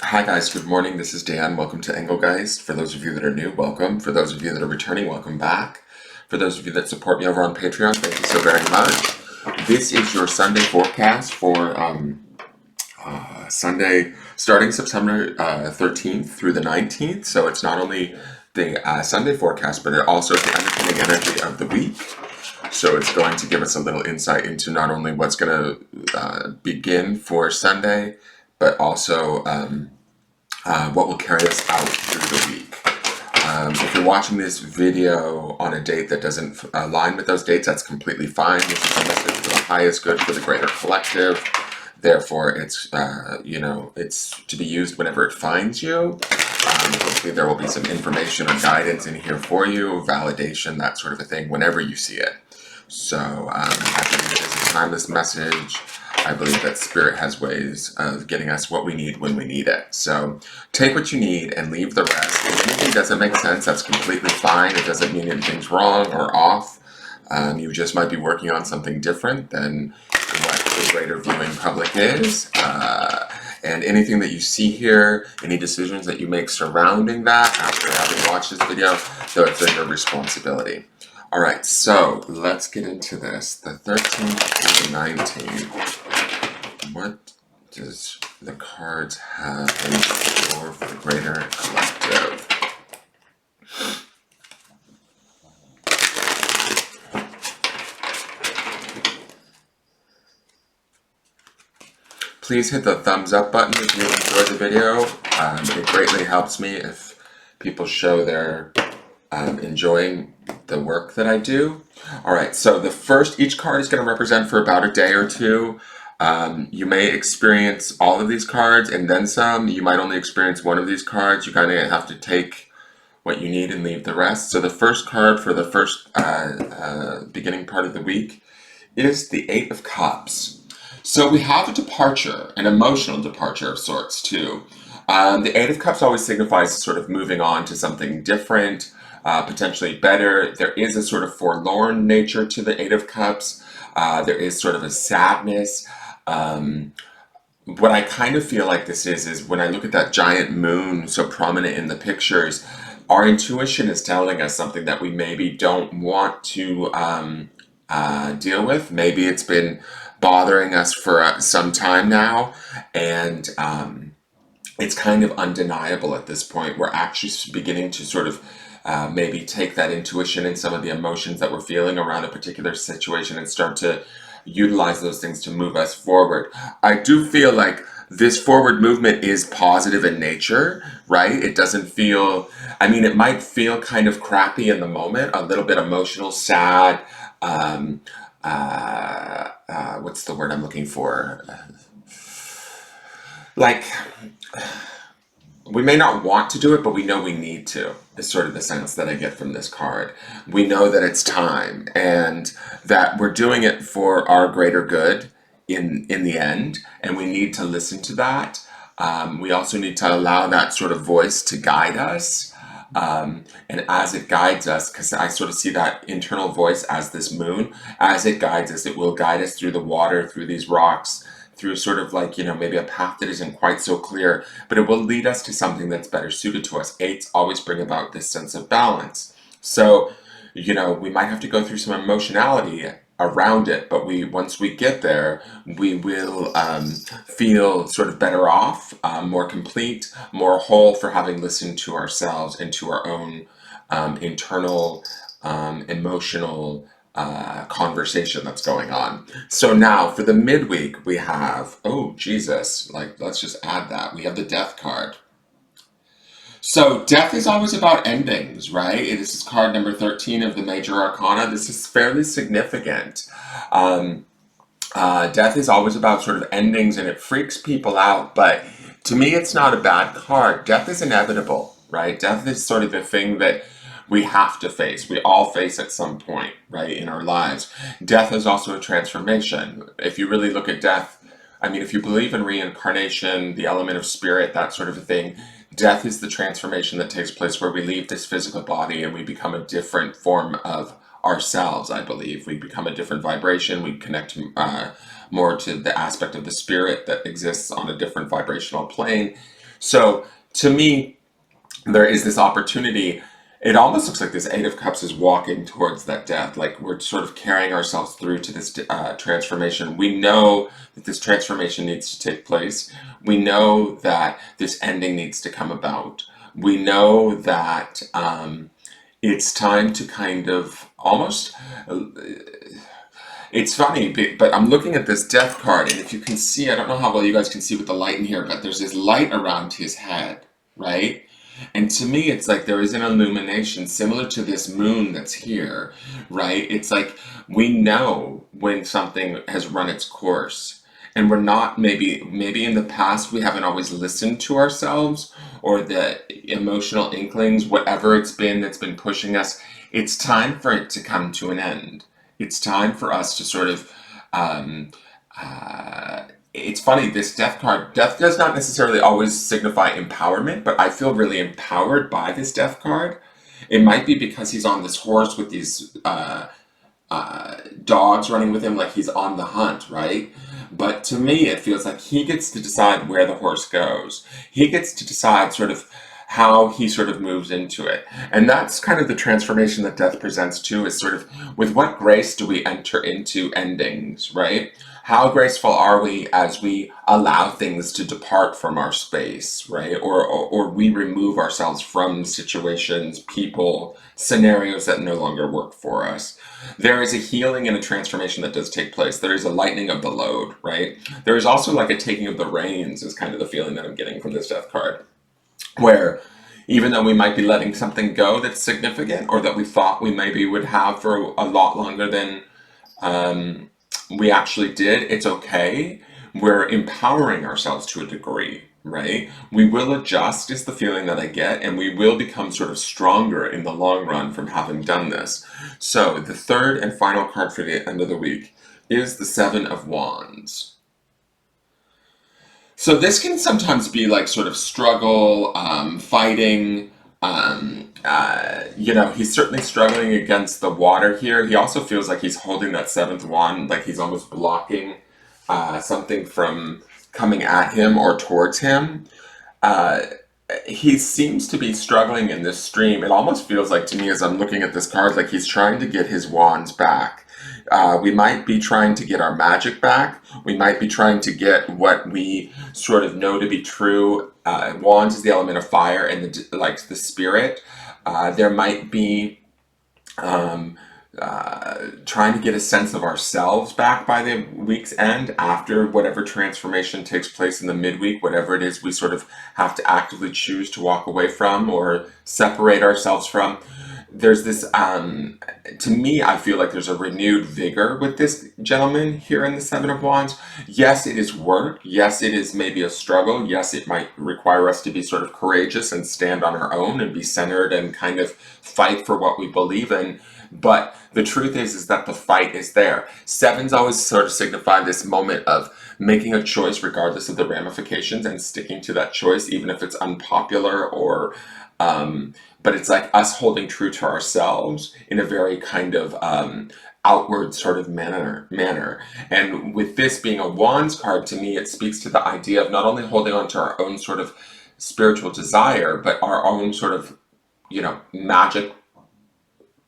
Hi guys, good morning. This is Dan. Welcome to Engelgeist. For those of you that are new, welcome. For those of you that are returning, welcome back. For those of you that support me over on Patreon, thank you so very much. This is your Sunday forecast for Sunday starting September 13th through the 19th. So it's not only the Sunday forecast, but it also is the underpinning energy of the week. So it's going to give us a little insight into not only what's going to begin for Sunday, but also what will carry us out through the week. If you're watching this video on a date that doesn't align with those dates, that's completely fine. This is a message for the highest good for the greater collective. Therefore, it's to be used whenever it finds you. Hopefully there will be some information or guidance in here for you, validation, that sort of a thing, whenever you see it. So I believe it is a timeless message. I believe that Spirit has ways of getting us what we need when we need it. So take what you need and leave the rest. If anything doesn't make sense, that's completely fine. It doesn't mean anything's wrong or off. You just might be working on something different than what the greater viewing public is. And anything that you see here, any decisions that you make surrounding that after having watched this video, those are your responsibility. All right, so let's get into this. The 13th through the 19th. What does the cards have in store for the greater collective? Please hit the thumbs up button if you enjoyed the video. It greatly helps me if people show they're enjoying the work that I do. All right, so each card is going to represent for about a day or two. You may experience all of these cards and then some. You might only experience one of these cards. You kind of have to take what you need and leave the rest. So the first card for the first beginning part of the week is the Eight of Cups. So we have a departure, an emotional departure of sorts too. The Eight of Cups always signifies sort of moving on to something different, potentially better. There is a sort of forlorn nature to the Eight of Cups. There is sort of a sadness. What I kind of feel like this is when I look at that giant moon so prominent in the pictures, our intuition is telling us something that we maybe don't want to deal with. Maybe it's been bothering us for some time now, and it's kind of undeniable at this point. We're actually beginning to sort of maybe take that intuition and some of the emotions that we're feeling around a particular situation and start to utilize those things to move us forward. I do feel like this forward movement is positive in nature, right? It doesn't feel, I mean, it might feel kind of crappy in the moment, a little bit emotional, sad, um, what's the word I'm looking for? Like, we may not want to do it, but we know we need to, is sort of the sense that I get from this card. We know that it's time and that we're doing it for our greater good in the end, and we need to listen to that. We also need to allow that sort of voice to guide us. And as it guides us, because I sort of see that internal voice as this moon, as it guides us, it will guide us through the water, through these rocks, through sort of like, maybe a path that isn't quite so clear, but it will lead us to something that's better suited to us. Eights always bring about this sense of balance. So, we might have to go through some emotionality around it, but once we get there, we will feel sort of better off, more complete, more whole for having listened to ourselves and to our own internal emotional conversation that's going on. So now for the midweek, we have, oh Jesus, like let's just add that. We have the Death card. So death is always about endings, right? This is card number 13 of the Major Arcana. This is fairly significant. Um, Death is always about sort of endings and it freaks people out, but to me it's not a bad card. Death is inevitable, right? Death is sort of the thing that we have to face. We all face at some point, right, in our lives. Death is also a transformation. If you really look at death, I mean, if you believe in reincarnation, the element of spirit, that sort of a thing, death is the transformation that takes place where we leave this physical body and we become a different form of ourselves, I believe. We become a different vibration. We connect more to the aspect of the spirit that exists on a different vibrational plane. So to me, there is this opportunity. It almost looks like this Eight of Cups is walking towards that death. Like we're sort of carrying ourselves through to this transformation. We know that this transformation needs to take place. We know that this ending needs to come about. We know that it's time to kind of almost. It's funny, but I'm looking at this death card, and if you can see, I don't know how well you guys can see with the light in here, but there's this light around his head, right? And to me, it's like there is an illumination similar to this moon that's here, right? It's like we know when something has run its course. And we're not, maybe in the past we haven't always listened to ourselves or the emotional inklings, whatever it's been that's been pushing us. It's time for it to come to an end. It's time for us to sort of um, it's funny, this death card, death does not necessarily always signify empowerment, but I feel really empowered by this death card. It might be because he's on this horse with these dogs running with him, like he's on the hunt, right? But to me, it feels like he gets to decide where the horse goes. He gets to decide sort of how he sort of moves into it. And that's kind of the transformation that death presents too, is sort of with what grace do we enter into endings, right? How graceful are we as we allow things to depart from our space, right? Or we remove ourselves from situations, people, scenarios that no longer work for us. There is a healing and a transformation that does take place. There is a lightening of the load, right? There is also like a taking of the reins, is kind of the feeling that I'm getting from this death card, where even though we might be letting something go that's significant or that we thought we maybe would have for a lot longer than um, we actually did, it's okay. We're empowering ourselves to a degree, right? We will adjust, is the feeling that I get, and we will become sort of stronger in the long run from having done this. So, the third and final card for the end of the week is the Seven of Wands. So this can sometimes be like sort of struggle, fighting. He's certainly struggling against the water here. He also feels like he's holding that seventh wand, like he's almost blocking something from coming at him or towards him. Uh, he seems to be struggling in this stream. It almost feels like to me as I'm looking at this card, like he's trying to get his wands back. We might be trying to get our magic back. We might be trying to get what we sort of know to be true. Wands is the element of fire and like the spirit. There might be um, trying to get a sense of ourselves back by the week's end after whatever transformation takes place in the midweek, whatever it is we sort of have to actively choose to walk away from or separate ourselves from. There's this, to me, I feel like there's a renewed vigor with this gentleman here in the Seven of Wands. Yes, it is work. Yes, it is maybe a struggle. Yes, it might require us to be sort of courageous and stand on our own and be centered and kind of fight for what we believe in. But the truth is that the fight is there. Sevens always sort of signify this moment of making a choice regardless of the ramifications and sticking to that choice, even if it's unpopular or but it's like us holding true to ourselves in a very kind of outward sort of manner. And with this being a wands card, to me, it speaks to the idea of not only holding on to our own sort of spiritual desire, but our own sort of, magic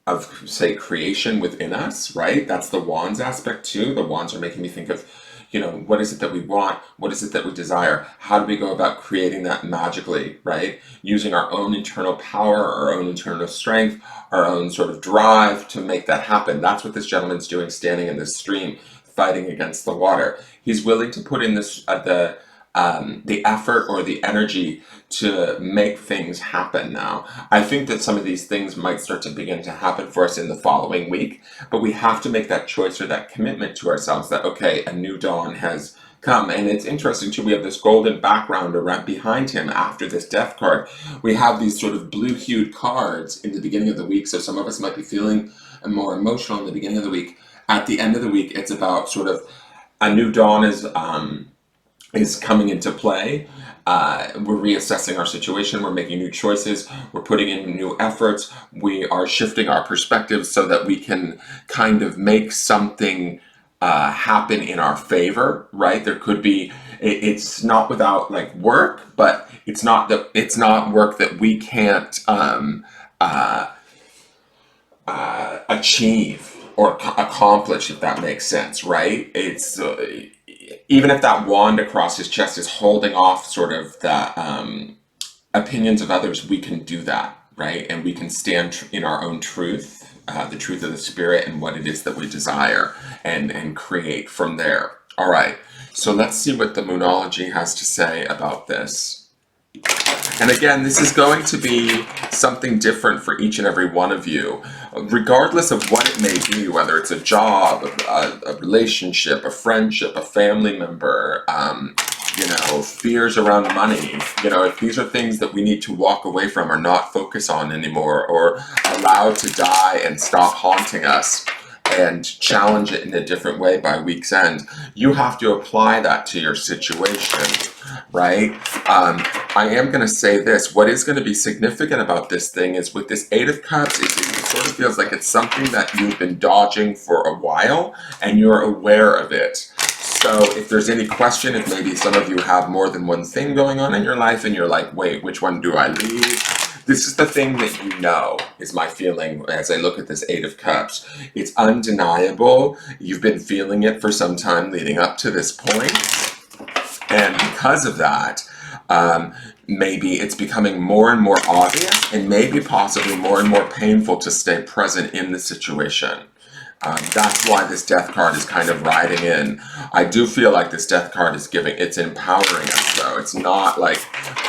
of, say, creation within us, right? That's the wands aspect too. The wands are making me think of, what is it that we want? What is it that we desire? How do we go about creating that magically, right? Using our own internal power, our own internal strength, our own sort of drive to make that happen. That's what this gentleman's doing, standing in this stream, fighting against the water. He's willing to put in this the effort or the energy to make things happen now. I think that some of these things might start to begin to happen for us in the following week, but we have to make that choice or that commitment to ourselves that, okay, a new dawn has come. And it's interesting too, we have this golden background around behind him after this death card. We have these sort of blue hued cards in the beginning of the week, so some of us might be feeling more emotional in the beginning of the week. At the end of the week, it's about sort of a new dawn is coming into play. We're reassessing our situation. We're making new choices. We're putting in new efforts. We are shifting our perspectives so that we can kind of make something happen in our favor, right? There could be, it's not without like work, but it's not work that we can't achieve or accomplish, if that makes sense, right? It's even if that wand across his chest is holding off sort of the opinions of others, we can do that, right? And we can stand in our own truth, the truth of the spirit and what it is that we desire, and create from there. All right, so let's see what the Moonology has to say about this. And again, this is going to be something different for each and every one of you, regardless of what it may be, whether it's a job, a relationship, a friendship, a family member, fears around money. If these are things that we need to walk away from or not focus on anymore, or allow to die and stop haunting us, and challenge it in a different way by week's end, you have to apply that to your situation, right? I am going to say this. What is going to be significant about this thing is with this Eight of Cups, it sort of feels like it's something that you've been dodging for a while and you're aware of it. So if there's any question, if maybe some of you have more than one thing going on in your life and you're like, wait, which one do I leave? This is the thing that you know, is my feeling as I look at this Eight of Cups. It's undeniable. You've been feeling it for some time leading up to this point. And because of that, maybe it's becoming more and more obvious and maybe possibly more and more painful to stay present in the situation. That's why this Death card is kind of riding in. I do feel like this Death card is it's empowering us, though. It's not like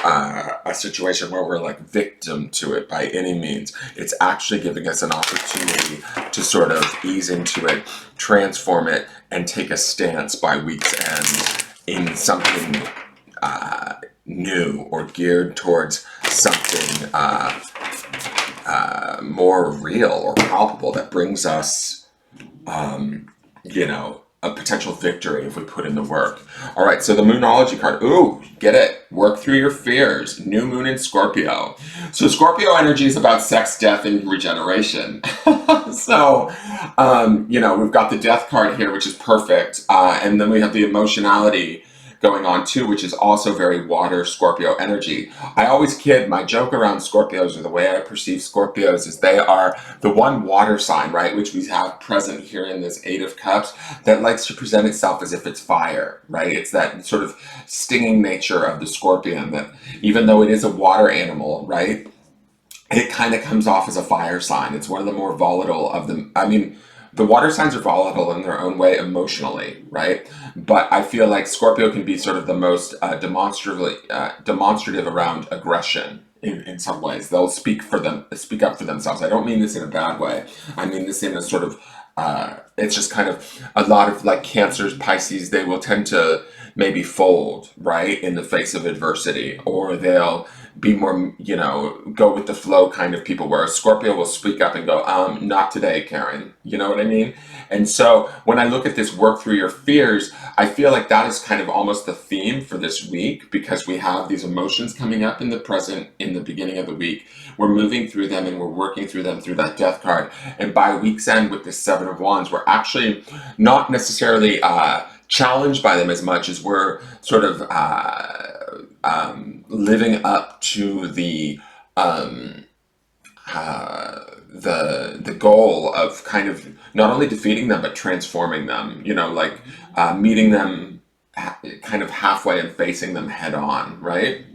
a situation where we're like victim to it by any means. It's actually giving us an opportunity to sort of ease into it, transform it, and take a stance by week's end in something new or geared towards something more real or palpable that brings us a potential victory if we put in the work. All right, so the Moonology card. Ooh, get it. Work through your fears. New moon in Scorpio. So Scorpio energy is about sex, death, and regeneration. So, we've got the Death card here, which is perfect. And then we have the emotionality going on too, which is also very water Scorpio energy. I always kid, my joke around Scorpios, or the way I perceive Scorpios, is they are the one water sign, right, which we have present here in this Eight of Cups, that likes to present itself as if it's fire, right? It's that sort of stinging nature of the Scorpion that even though it is a water animal, right, it kind of comes off as a fire sign. It's one of the more volatile of them. I mean, the water signs are volatile in their own way emotionally, right? But I feel like Scorpio can be sort of the most demonstrative around aggression in some ways. They'll speak up for themselves. I don't mean this in a bad way. I mean this in a sort of, it's just kind of a lot of like Cancers, Pisces, they will tend to maybe fold, right, in the face of adversity, or they'll be more, go with the flow kind of people, where a Scorpio will speak up and go, not today, Karen. You know what I mean? And so when I look at this work through your fears, I feel like that is kind of almost the theme for this week, because we have these emotions coming up in the present, in the beginning of the week. We're moving through them and we're working through them through that Death card. And by week's end with this Seven of Wands, we're actually not necessarily challenged by them as much as we're sort of living up to the goal of kind of not only defeating them but transforming them. Meeting them kind of halfway and facing them head on, right?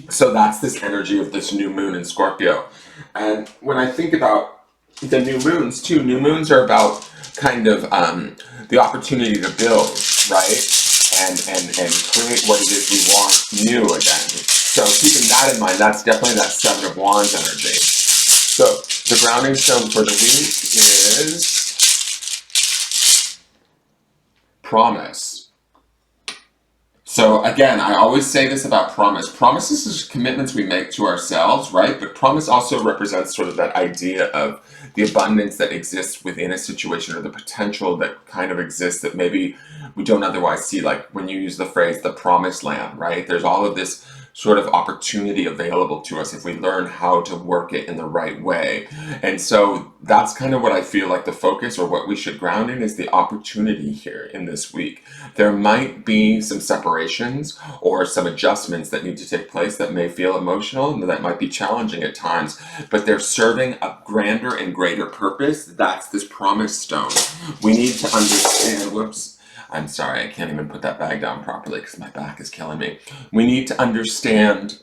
So that's this energy of this new moon in Scorpio. And when I think about the new moons too, new moons are about kind of the opportunity to build, right? And create what it is we want new again. So keeping that in mind, that's definitely that Seven of Wands energy. So the grounding stone for the week is promise. So again, I always say this about promise. Promises is commitments we make to ourselves, right? But promise also represents sort of that idea of the abundance that exists within a situation, or the potential that kind of exists that maybe we don't otherwise see. Like when you use the phrase the promised land, right? There's all of this sort of opportunity available to us if we learn how to work it in the right way. And so that's kind of what I feel like the focus, or what we should ground in, is the opportunity here in this week. There might be some separations or some adjustments that need to take place that may feel emotional and that might be challenging at times, but they're serving a grander and greater purpose. That's this promise stone. We need to understand, whoops, I'm sorry, I can't even put that bag down properly because my back is killing me. We need to understand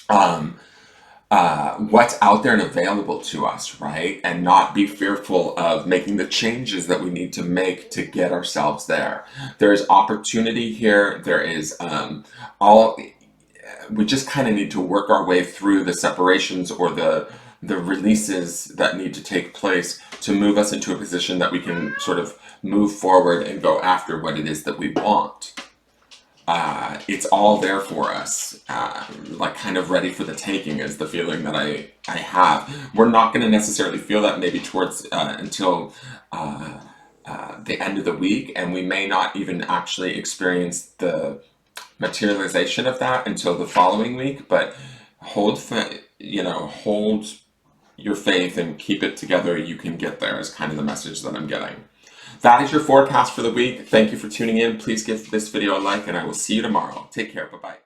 what's out there and available to us, right? And not be fearful of making the changes that we need to make to get ourselves there. There is opportunity here. There is we just kind of need to work our way through the separations or the releases that need to take place to move us into a position that we can sort of move forward and go after what it is that we want. It's all there for us, like kind of ready for the taking is the feeling that I have. We're not going to necessarily feel that maybe towards until the end of the week, and we may not even actually experience the materialization of that until the following week. But hold your faith and keep it together. You can get there is kind of the message that I'm getting. That is your forecast for the week. Thank you for tuning in. Please give this video a like, and I will see you tomorrow. Take care. Bye-bye.